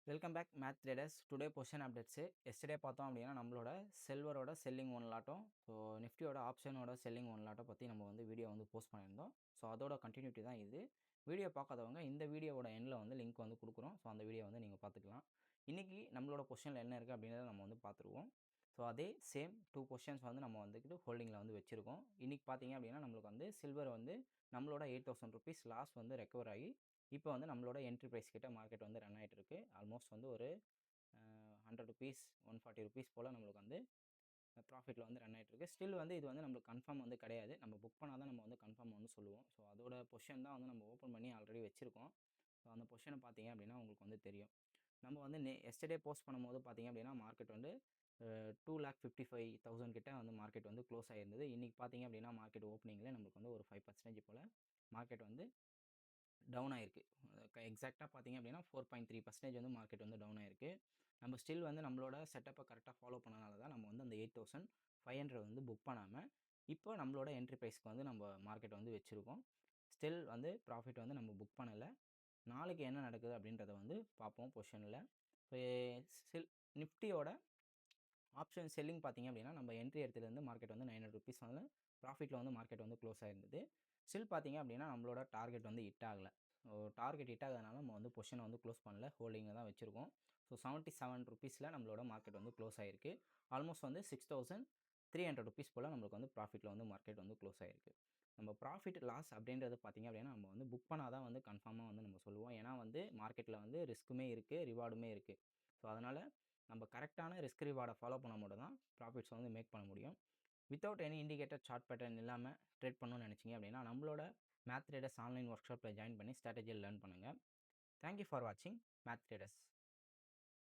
Welcome back math traders. Today position updates. Yesterday பார்த்தோம் அப்படின்னா, நம்மளோட சில்வரோட செல்லிங் ஒன் லாட்டும், ஸோ நிஃப்டியோட ஆப்ஷனோட செல்லிங் ஒன் லாட்ட பத்தி நம்ம வீடியோ போஸ்ட் பண்ணியிருந்தோம். ஸோ அதோட கன்டினியூட்டி தான் இது. வீடியோ பார்க்காதவங்க இந்த வீடியோவோட எண்ட்ல லிங்க் குடுக்குறோம். ஸோ அந்த வீடியோ நீங்க பார்த்துக்கலாம். இன்னைக்கு நம்மளோட பொசிஷன்ல என்ன இருக்கு அப்படின்றத நம்ம பார்த்துருவோம். ஸோ அதே சேம் 2 பொசிஷன்ஸ் நம்ம ஹோல்டிங்ல வச்சிருக்கோம். இன்னைக்கு பார்த்தீங்க அப்படின்னா, நம்மளுக்கு சில்வர் நம்மளோட ₹8,000 லாஸ் ரெக்கவர் ஆகி இப்போ நம்மளோட என்ட்ரி பிரைஸ் கிட்ட மார்க்கெட் ரன் ஆயிட்டு இருக்கு. ஆல்மோஸ்ட் ஒரு ₹100 ₹140 போல நம்மளுக்கு ப்ராஃபிட்ல ரன் ஆயிட்டு இருக்கு. ஸ்டில் இது நம்மளுக்கு கன்ஃபார்ம் கிடையாது. நம்ம புக் பண்ணா தான் நம்ம கன்ஃபார்ம் சொல்லுவோம். ஸோ அதோட பொசிஷன் தான் நம்ம ஓப்பன் பண்ணி ஆல்ரெடி வச்சிருக்கோம். ஸோ அந்த பொசிஷன பார்த்தீங்க அப்படின்னா உங்களுக்கு தெரியும். நம்ம எஸ்டர்டே போஸ்ட் பண்ணும்போது பார்த்தீங்க அப்படின்னா மார்க்கெட் 2,55,000 கிட்ட மார்க்கெட் க்ளோஸ் ஆயிருந்தது. இன்னைக்கு பார்த்தீங்க அப்படின்னா மார்க்கெட் ஓப்பனிங்ல நம்மளுக்கு ஒரு 5% போல மார்க்கெட் டவுன் ஆயிருக்கு. எக்ஸாக்ட்டா பார்த்தீங்க அப்படின்னா 4.3% மார்க்கெட் டவுன் ஆயிருக்கு. நம்ம ஸ்டில் நம்மளோட செட்டப்ப கரெக்ட்டா ஃபாலோ பண்ணனால தான் நம்ம அந்த 8,500 புக் பண்ணாம, இப்போ நம்மளோட என்ட்ரி பிரைஸ்க்கு நம்ம மார்க்கெட் வச்சிருக்கோம். ஸ்டில் ப்ராஃபிட் நம்ம புக் பண்ணல. நாளைக்கு என்ன நடக்குது அப்படின்றத பார்ப்போம் பொசிஷன்ல. இப்போ சில் நிஃப்டியோட ஆப்ஷன் செல்லிங் பார்த்தீங்க அப்படின்னா, நம்ம என்ட்ரி இடத்துலேருந்து மார்க்கெட் ₹900 ப்ராஃபிட்ல மார்க்கெட் க்ளோஸ் ஆயிருந்தது. ஸ்டில் பார்த்தீங்க அப்படின்னா, நம்மளோட டார்கெட் ஹிட் ஆகல. டார்கெட் ஹிட் ஆகாதனால நம்ம பொசிஷன க்ளோஸ் பண்ணல. ஹோல்டிங்ல தான் வச்சிருக்கோம். ஸோ ₹77ல நம்மளோட மார்க்கெட் க்ளோஸ் ஆயிருக்கு. ஆல்மோஸ்ட் ₹6,300 போல நம்மளுக்கு ப்ராஃபிட்ல மார்க்கெட் க்ளோஸ் ஆயிருக்கு. நம்ம ப்ராஃபிட், லாஸ் அப்படின்றது பார்த்தீங்க அப்படின்னா, நம்ம புக் பண்ணா தான் கன்ஃபார்மா நம்ம சொல்லுவோம். ஏன்னா மார்க்கெட்ல ரிஸ்க்குமே இருக்கு, ரிவார்டுமே இருக்கு. ஸோ அதனால நம்ம கரெக்ட்டான ரிஸ்க் ரிவார்ட ஃபாலோ பண்ணா மட்டும் தான் ப்ராஃபிட்ஸ் மேக் பண்ண முடியும். Without any indicator chart pattern இல்லாம ட்ரேட் பண்ணணும்னு நினைச்சீங்க அப்படின்னா, நம்மளோட மேத் ட்ரேடர்ஸ் ஆன்லைன் ஒர்க் ஷாப்ல ஜாயின் பண்ணி ஸ்ட்ராட்டஜிய லேர்ன் பண்ணுங்க. தேங்க் யூ ஃபார் வாட்சிங் மேத் ட்ரேடர்ஸ்.